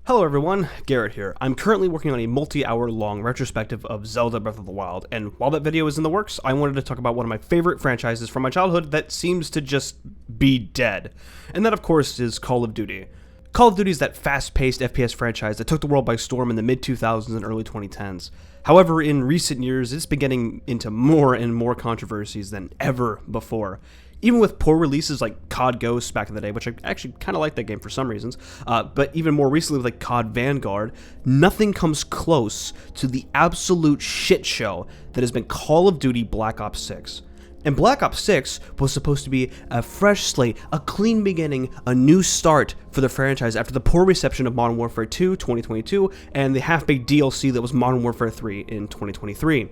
Hello everyone, Garrett here. I'm currently working on a multi-hour long retrospective of Zelda Breath of the Wild, and while that video is in the works, I wanted to talk about one of my favorite franchises from my childhood that seems to just be dead. And that of course is Call of Duty. Call of Duty is that fast-paced FPS franchise that took the world by storm in the mid-2000s and early 2010s. However, in recent years, it's been getting into more and more controversies than ever before. Even with poor releases like COD Ghosts back in the day, which I actually kind of like that game for some reasons, but even more recently with like COD Vanguard, nothing comes close to the absolute shit show that has been Call of Duty Black Ops 6. And Black Ops 6 was supposed to be a fresh slate, a clean beginning, a new start for the franchise after the poor reception of Modern Warfare 2 2022 and the half-baked DLC that was Modern Warfare 3 in 2023.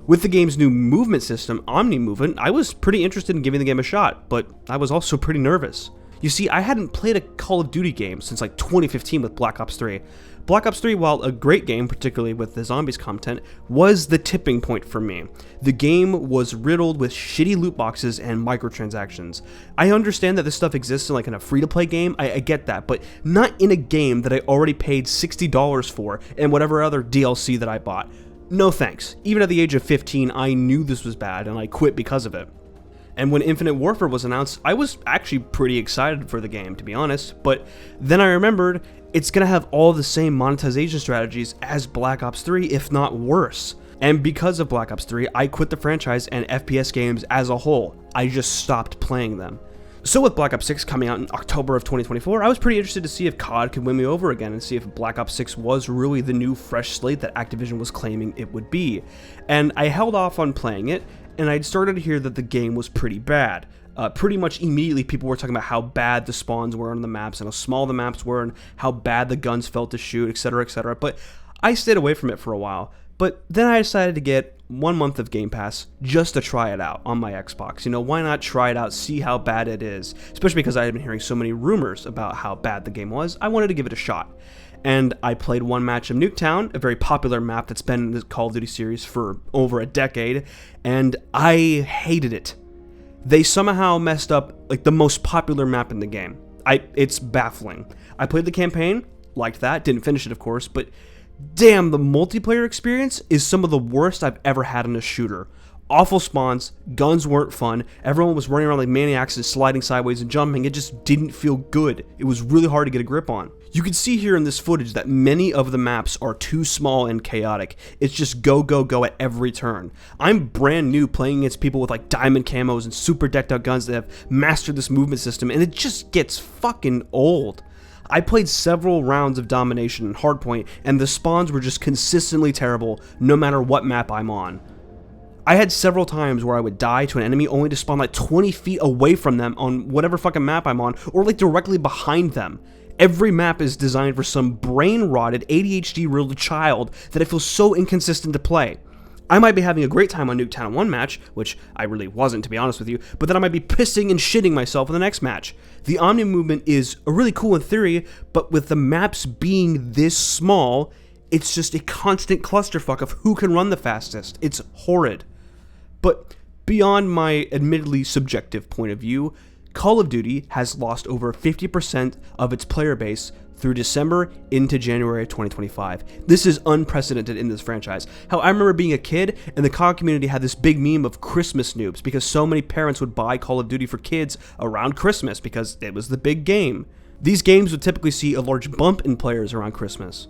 With the game's new movement system, Omni Movement, I was pretty interested in giving the game a shot, but I was also pretty nervous. You see, I hadn't played a Call of Duty game since like 2015 with Black Ops 3. Black Ops 3, while a great game, particularly with the zombies content, was the tipping point for me. The game was riddled with shitty loot boxes and microtransactions. I understand that this stuff exists in a free-to-play game, I get that, but not in a game that I already paid $60 for and whatever other DLC that I bought. No thanks. Even at the age of 15, I knew this was bad, and I quit because of it. And when Infinite Warfare was announced, I was actually pretty excited for the game, to be honest, but then I remembered it's gonna have all the same monetization strategies as Black Ops 3, if not worse. And because of Black Ops 3, I quit the franchise and FPS games as a whole. I just stopped playing them. So with Black Ops 6 coming out in October of 2024, I was pretty interested to see if COD could win me over again and see if Black Ops 6 was really the new fresh slate that Activision was claiming it would be. And I held off on playing it, and I'd started to hear that the game was pretty bad. Pretty much immediately people were talking about how bad the spawns were on the maps and how small the maps were and how bad the guns felt to shoot, etc, etc. But I stayed away from it for a while. But then I decided to get 1 month of Game Pass just to try it out on my Xbox. You know, why not try it out, see how bad it is? Especially because I had been hearing so many rumors about how bad the game was. I wanted to give it a shot. And I played one match of Nuketown, a very popular map that's been in the Call of Duty series for over a decade, and I hated it. They somehow messed up like the most popular map in the game. It's baffling. I played the campaign, liked that, didn't finish it of course, but damn, the multiplayer experience is some of the worst I've ever had in a shooter. Awful spawns, guns weren't fun, everyone was running around like maniacs and sliding sideways and jumping, it just didn't feel good. It was really hard to get a grip on. You can see here in this footage that many of the maps are too small and chaotic. It's just go, go, go at every turn. I'm brand new playing against people with like diamond camos and super decked out guns that have mastered this movement system, and it just gets fucking old. I played several rounds of domination and hardpoint, and the spawns were just consistently terrible no matter what map I'm on. I had several times where I would die to an enemy only to spawn like 20 feet away from them on whatever fucking map I'm on, or like directly behind them. Every map is designed for some brain-rotted, ADHD-riddled child that I feel so inconsistent to play. I might be having a great time on Nuketown in one match, which I really wasn't to be honest with you, but then I might be pissing and shitting myself in the next match. The Omni movement is really cool in theory, but with the maps being this small, it's just a constant clusterfuck of who can run the fastest. It's horrid. But beyond my admittedly subjective point of view, Call of Duty has lost over 50% of its player base through December into January of 2025. This is unprecedented in this franchise. How I remember being a kid and the COD community had this big meme of Christmas noobs because so many parents would buy Call of Duty for kids around Christmas because it was the big game. These games would typically see a large bump in players around Christmas.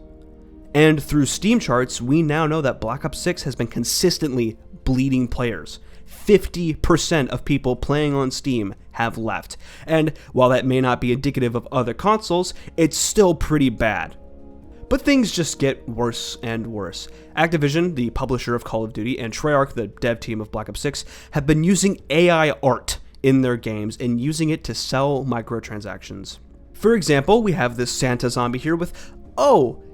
And through Steam charts, we now know that Black Ops 6 has been consistently bleeding players. 50% of people playing on Steam have left. And while that may not be indicative of other consoles, it's still pretty bad. But things just get worse and worse. Activision, the publisher of Call of Duty, and Treyarch, the dev team of Black Ops 6, have been using AI art in their games and using it to sell microtransactions. For example, we have this Santa zombie here with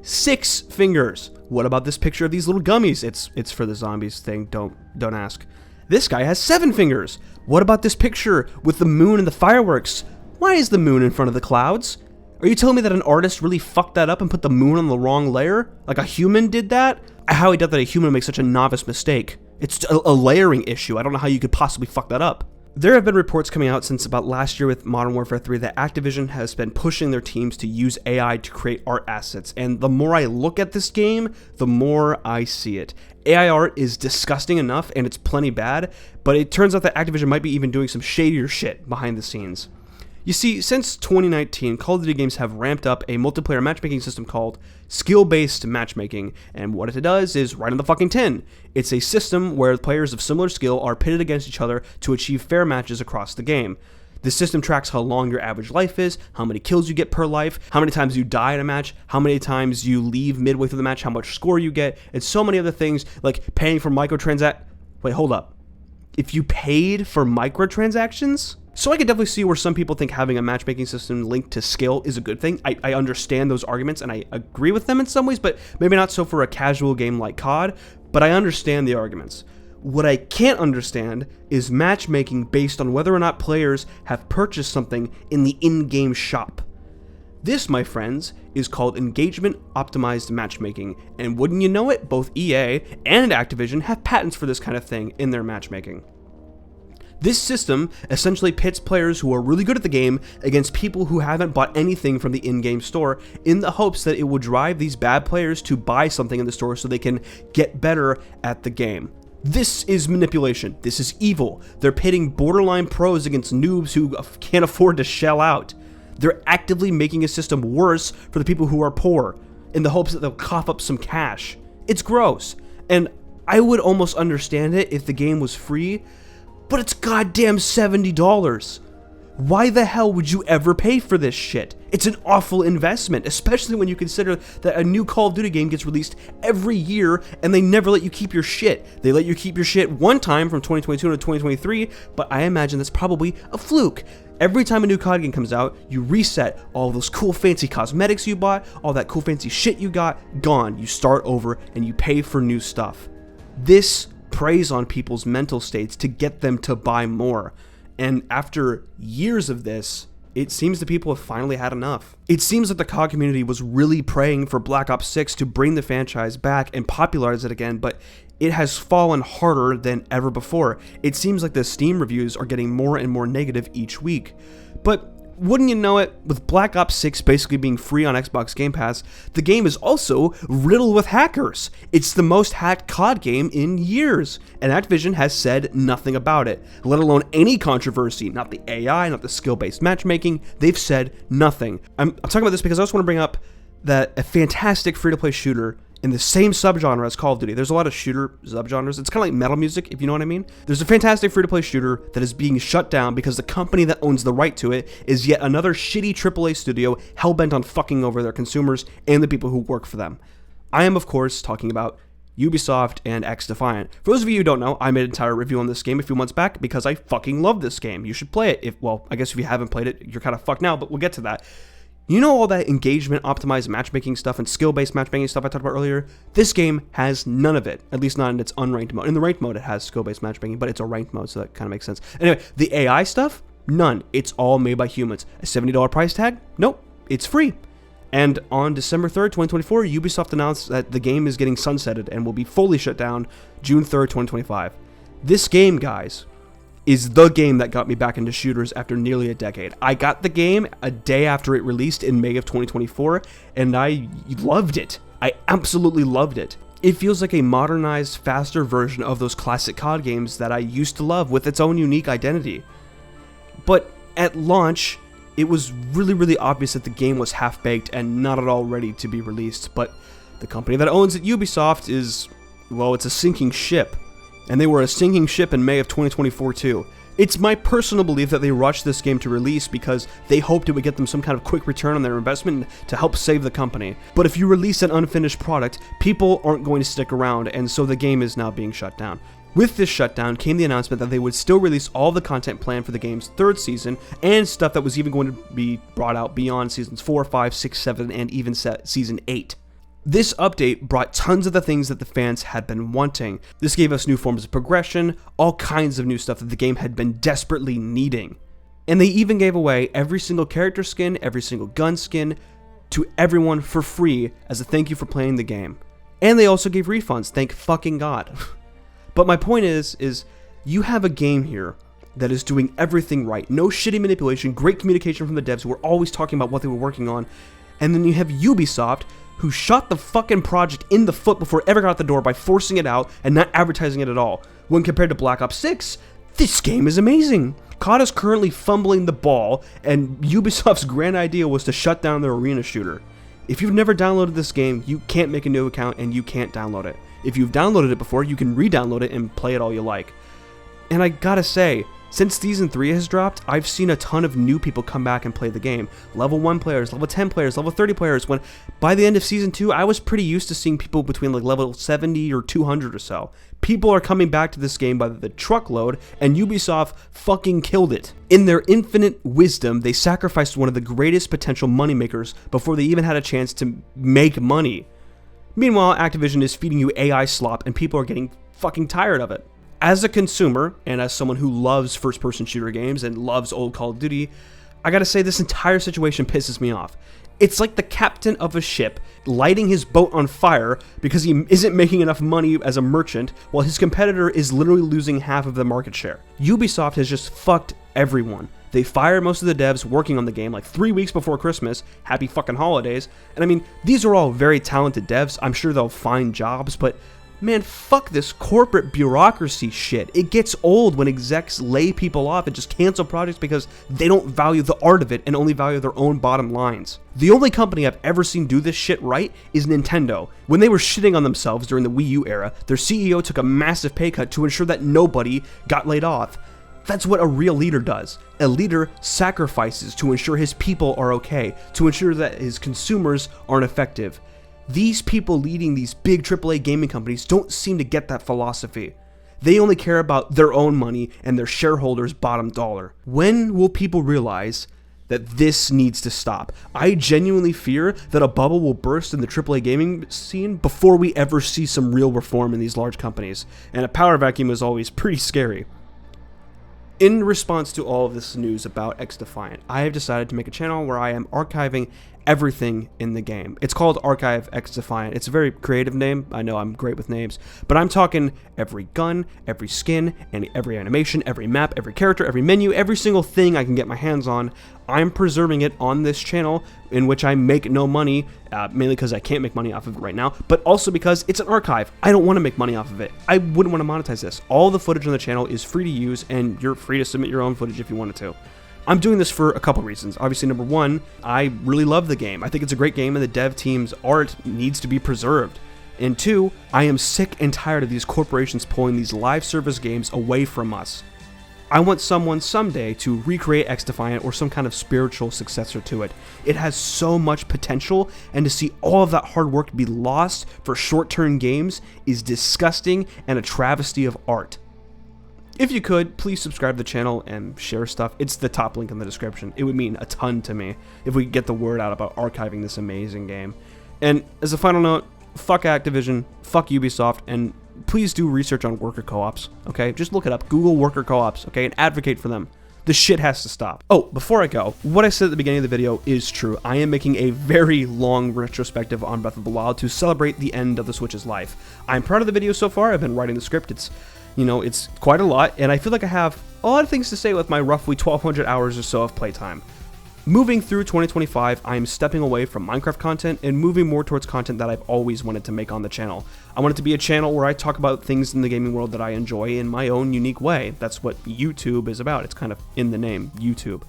6 fingers. What about this picture of these little gummies? It's for the zombies thing, don't ask. This guy has 7 fingers. What about this picture with the moon and the fireworks? Why is the moon in front of the clouds? Are you telling me that an artist really fucked that up and put the moon on the wrong layer? Like a human did that? How he doubt that a human makes such a novice mistake. It's a layering issue. I don't know how you could possibly fuck that up. There have been reports coming out since about last year with Modern Warfare 3 that Activision has been pushing their teams to use AI to create art assets, and the more I look at this game, the more I see it. AI art is disgusting enough, and it's plenty bad, but it turns out that Activision might be even doing some shadier shit behind the scenes. You see, since 2019, Call of Duty games have ramped up a multiplayer matchmaking system called skill-based matchmaking, and what it does is right on the fucking tin. It's a system where players of similar skill are pitted against each other to achieve fair matches across the game. The system tracks how long your average life is, how many kills you get per life, how many times you die in a match, how many times you leave midway through the match, how much score you get, and so many other things like paying for Wait, hold up. If you paid for microtransactions? So I can definitely see where some people think having a matchmaking system linked to skill is a good thing. I understand those arguments and I agree with them in some ways, but maybe not so for a casual game like COD, but I understand the arguments. What I can't understand is matchmaking based on whether or not players have purchased something in the in-game shop. This, my friends, is called engagement optimized matchmaking, and wouldn't you know it, both EA and Activision have patents for this kind of thing in their matchmaking. This system essentially pits players who are really good at the game against people who haven't bought anything from the in-game store in the hopes that it will drive these bad players to buy something in the store so they can get better at the game. This is manipulation. This is evil. They're pitting borderline pros against noobs who can't afford to shell out. They're actively making a system worse for the people who are poor in the hopes that they'll cough up some cash. It's gross. And I would almost understand it if the game was free, but it's goddamn $70. Why the hell would you ever pay for this shit? It's an awful investment, especially when you consider that a new Call of Duty game gets released every year and they never let you keep your shit. They let you keep your shit one time from 2022 to 2023, but I imagine that's probably a fluke. Every time a new COD game comes out, you reset all those cool fancy cosmetics you bought, all that cool fancy shit you got, gone. You start over and you pay for new stuff. This preys on people's mental states to get them to buy more. And after years of this, it seems that people have finally had enough. It seems that the COD community was really praying for Black Ops 6 to bring the franchise back and popularize it again, but it has fallen harder than ever before. It seems like the Steam reviews are getting more and more negative each week. But wouldn't you know it, with Black Ops 6 basically being free on Xbox Game Pass, the game is also riddled with hackers. It's the most hacked COD game in years, and Activision has said nothing about it, let alone any controversy, not the AI, not the skill-based matchmaking. They've said nothing. I'm talking about this because I also want to bring up that a fantastic free-to-play shooter in the same subgenre as Call of Duty. There's a lot of shooter subgenres. It's kind of like metal music, if you know what I mean. There's a fantastic free-to-play shooter that is being shut down because the company that owns the right to it is yet another shitty AAA studio hell-bent on fucking over their consumers and the people who work for them. I am, of course, talking about Ubisoft and XDefiant. For those of you who don't know, I made an entire review on this game a few months back because I fucking love this game. You should play it. I guess if you haven't played it, you're kind of fucked now, but we'll get to that. You know all that engagement, optimized matchmaking stuff, and skill-based matchmaking stuff I talked about earlier? This game has none of it, at least not in its unranked mode. In the ranked mode, it has skill-based matchmaking, but it's a ranked mode, so that kind of makes sense. Anyway, the AI stuff? None. It's all made by humans. A $70 price tag? Nope. It's free. And on December 3rd, 2024, Ubisoft announced that the game is getting sunsetted and will be fully shut down June 3rd, 2025. This game, guys, is the game that got me back into shooters after nearly a decade. I got the game a day after it released in May of 2024, and I loved it. I absolutely loved it. It feels like a modernized, faster version of those classic COD games that I used to love with its own unique identity. But at launch, it was really obvious that the game was half-baked and not at all ready to be released, but the company that owns it, Ubisoft, is, well, it's a sinking ship. And they were a sinking ship in May of 2024 too. It's my personal belief that they rushed this game to release because they hoped it would get them some kind of quick return on their investment to help save the company. But if you release an unfinished product, people aren't going to stick around, and so the game is now being shut down. With this shutdown came the announcement that they would still release all the content planned for the game's third season, and stuff that was even going to be brought out beyond seasons 4, 5, 6, 7, and even season 8. This update brought tons of the things that the fans had been wanting. This gave us new forms of progression, all kinds of new stuff that the game had been desperately needing. And they even gave away every single character skin, every single gun skin, to everyone for free as a thank you for playing the game. And they also gave refunds, thank fucking God. But my point is you have a game here that is doing everything right. No shitty manipulation, great communication from the devs who were always talking about what they were working on. And then you have Ubisoft, who shot the fucking project in the foot before it ever got out the door by forcing it out and not advertising it at all. When compared to Black Ops 6, this game is amazing. COD is currently fumbling the ball, and Ubisoft's grand idea was to shut down their arena shooter. If you've never downloaded this game, you can't make a new account and you can't download it. If you've downloaded it before, you can re-download it and play it all you like. And I gotta say, since Season 3 has dropped, I've seen a ton of new people come back and play the game. Level 1 players, level 10 players, level 30 players, when by the end of Season 2, I was pretty used to seeing people between like level 70 or 200 or so. People are coming back to this game by the truckload, and Ubisoft fucking killed it. In their infinite wisdom, they sacrificed one of the greatest potential moneymakers before they even had a chance to make money. Meanwhile, Activision is feeding you AI slop, and people are getting fucking tired of it. As a consumer, and as someone who loves first-person shooter games and loves old Call of Duty, I gotta say this entire situation pisses me off. It's like the captain of a ship lighting his boat on fire because he isn't making enough money as a merchant, while his competitor is literally losing half of the market share. Ubisoft has just fucked everyone. They fired most of the devs working on the game like 3 weeks before Christmas. Happy fucking holidays. And I mean, these are all very talented devs. I'm sure they'll find jobs, but man, fuck this corporate bureaucracy shit. It gets old when execs lay people off and just cancel projects because they don't value the art of it and only value their own bottom lines. The only company I've ever seen do this shit right is Nintendo. When they were shitting on themselves during the Wii U era, their CEO took a massive pay cut to ensure that nobody got laid off. That's what a real leader does. A leader sacrifices to ensure his people are okay, to ensure that his consumers aren't effective. These people leading these big AAA gaming companies don't seem to get that philosophy. They only care about their own money and their shareholders' bottom dollar. When will people realize that this needs to stop? I genuinely fear that a bubble will burst in the AAA gaming scene before we ever see some real reform in these large companies, and a power vacuum is always pretty scary. In response to all of this news about XDefiant, I have decided to make a channel where I am archiving everything in the game. It's called Archive XDefiant. It's a very creative name. I know I'm great with names, but I'm talking every gun, every skin, and every animation, every map, every character, every menu, every single thing I can get my hands on. I'm preserving it on this channel, in which I make no money, mainly because I can't make money off of it right now, but also because it's an archive. I don't want to make money off of it. I wouldn't want to monetize this. All the footage on the channel is free to use, and you're free to submit your own footage if you wanted to. I'm doing this for a couple reasons. Obviously, number one, I really love the game. I think it's a great game, and the dev team's art needs to be preserved. And two, I am sick and tired of these corporations pulling these live service games away from us. I want someone someday to recreate XDefiant or some kind of spiritual successor to it. It has so much potential, and to see all of that hard work be lost for short-term games is disgusting and a travesty of art. If you could, please subscribe to the channel and share stuff. It's the top link in the description. It would mean a ton to me if we could get the word out about archiving this amazing game. And as a final note, fuck Activision, fuck Ubisoft, and please do research on worker co-ops, okay? Just look it up, Google worker co-ops, okay, and advocate for them. This shit has to stop. Oh, before I go, what I said at the beginning of the video is true. I am making a very long retrospective on Breath of the Wild to celebrate the end of the Switch's life. I'm proud of the video so far. I've been writing the script. It's quite a lot, and I feel like I have a lot of things to say with my roughly 1,200 hours or so of playtime. Moving through 2025, I am stepping away from Minecraft content and moving more towards content that I've always wanted to make on the channel. I want it to be a channel where I talk about things in the gaming world that I enjoy in my own unique way. That's what YouTube is about. It's kind of in the name, YouTube.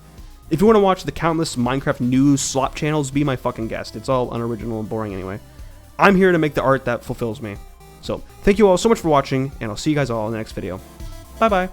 If you want to watch the countless Minecraft news slop channels, be my fucking guest. It's all unoriginal and boring anyway. I'm here to make the art that fulfills me. So, thank you all so much for watching, and I'll see you guys all in the next video. Bye-bye.